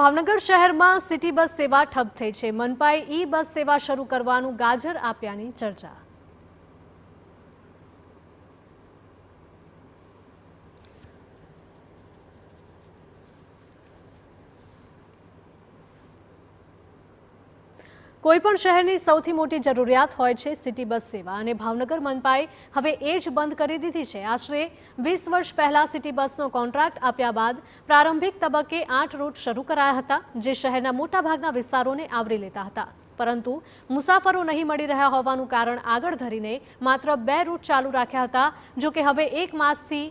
ભાવનગર શહેરમાં city bus સેવા ઠપ થઈ છે। મનપાએ ઈ બસ સેવા શરૂ કરવાનું ગાજર આપ્યાની ચર્ચા। કોઈપણ શહેરની સૌથી મોટી જરૂરિયાત હોય છે સિટી બસ સેવા અને ભાવનગર મનપાએ હવે એ જ બંધ કરી દીધી છે। આશરે 20 વર્ષ પહેલા સિટી બસનો કોન્ટ્રાક્ટ આપ્યા બાદ પ્રારંભિક તબક્કે 8 રૂટ શરૂ કરાયા હતા, જે શહેરના મોટાભાગના વિસ્તારોને આવરી લેતા હતા, પરંતુ મુસાફરો નહીં મળી રહ્યા હોવાનું કારણ આગળ ધરીને માત્ર 2 રૂટ ચાલુ રાખ્યા હતા। જો કે હવે 1 માસથી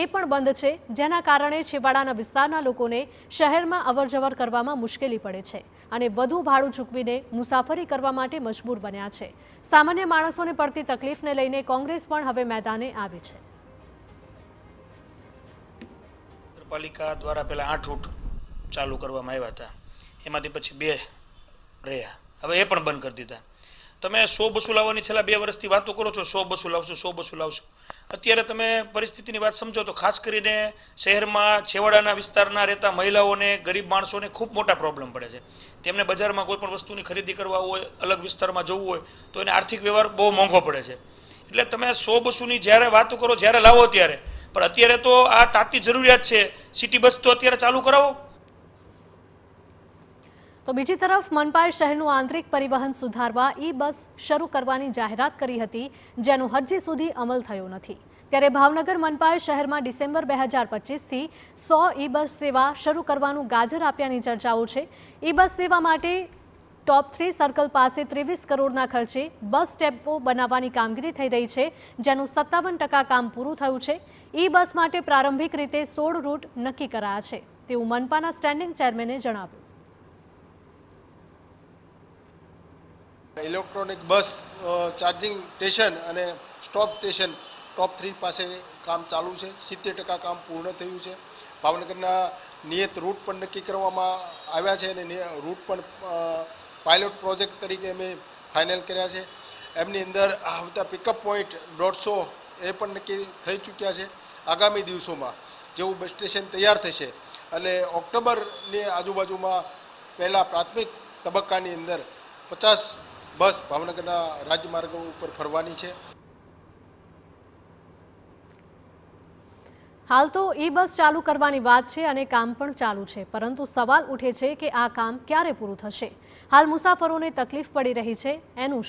એ પણ બંધ છે, જેના કારણે છેવાડાના વિસ્તારના લોકોને શહેરમાં અવરજવર કરવામાં મુશ્કેલી પડે છે અને વધુ ભાડું ચૂકવીને મુસાફરી કરવા માટે મજબૂર બન્યા છે। સામાન્ય માણસોને પડતી તકલીફને લઈને કોંગ્રેસ પણ હવે મેદાને આવી છે। નગરપાલિકા દ્વારા પહેલા 8 રૂટ ચાલુ કરવામાં આવ્યા હતા, એમાંથી પછી 2 રહ્યા, હવે એ પણ બંધ કરી દીધા। તમે 100 બસો લાવવાની છેલ્લા 2 વર્ષથી વાતો કરો છો, 100 બસો લાવશો, 100 બસો લાવશો। અત્યારે તમે પરિસ્થિતિની વાત સમજો તો ખાસ કરીને શહેરમાં છેવાડાના વિસ્તારના રહેતા મહિલાઓને, ગરીબ માણસોને ખૂબ મોટા પ્રોબ્લેમ પડે છે। તેમને બજારમાં કોઈ પણ વસ્તુની ખરીદી કરવા હોય, અલગ વિસ્તારમાં જવું હોય તો એને આર્થિક વ્યવહાર બહુ મોંઘો પડે છે। એટલે તમે 100 બસોની જ્યારે વાતો કરો, જ્યારે લાવો ત્યારે, પણ અત્યારે તો આ તાતી જરૂરિયાત છે, સિટી બસ તો અત્યારે ચાલુ કરાવો। તો બીજી તરફ મનપાએ શહેરનું આંતરિક પરિવહન સુધારવા ઈ બસ શરૂ કરવાની જાહેરાત કરી હતી, જેનો હજી સુધી અમલ થયો નથી। ત્યારે ભાવનગર મનપાએ શહેરમાં ડિસેમ્બર 2025થી 100 ઈ બસ સેવા શરૂ કરવાનું ગાજર આપ્યાની ચર્ચાઓ છે। ઈ બસ સેવા માટે ટોપ 3 સર્કલ પાસે 23 કરોડના ખર્ચે બસ ડેપો બનાવવાની કામગીરી થઈ રહી છે, જેનું 57% કામ પૂરું થયું છે। ઈ બસ માટે પ્રારંભિક રીતે 16 રૂટ નક્કી કરાયા છે, તેવું મનપાના સ્ટેન્ડિંગ ચેરમેને જણાવ્યું। ઇલેક્ટ્રોનિક બસ ચાર્જિંગ સ્ટેશન અને સ્ટોપ સ્ટેશન ટોપ 3 પાસે કામ ચાલુ છે। 70% કામ પૂર્ણ થયું છે। ભાવનગરના નિયત રૂટ પણ નક્કી કરવામાં આવ્યા છે અને રૂટ પણ પાયલોટ પ્રોજેક્ટ તરીકે અમે ફાઇનલ કર્યા છે। એમની અંદર આવતા પિકઅપ પોઈન્ટ 150 એ પણ નક્કી થઈ ચૂક્યા છે। આગામી દિવસોમાં જેવું બસ સ્ટેશન તૈયાર થશે અને ઓક્ટોબરની આજુબાજુમાં પહેલાં પ્રાથમિક તબક્કાની અંદર 50 બસ ભાવનગરના રાજમાર્ગો ઉપર ફરવાની છે। હાલ તો ઈ બસ ચાલુ કરવાની વાત છે અને કામ પણ ચાલુ છે, પરંતુ સવાલ ઉઠે છે કે આ કામ ક્યારે પૂરું થશે। હાલ મુસાફરોને તકલીફ પડી રહી છે, એનું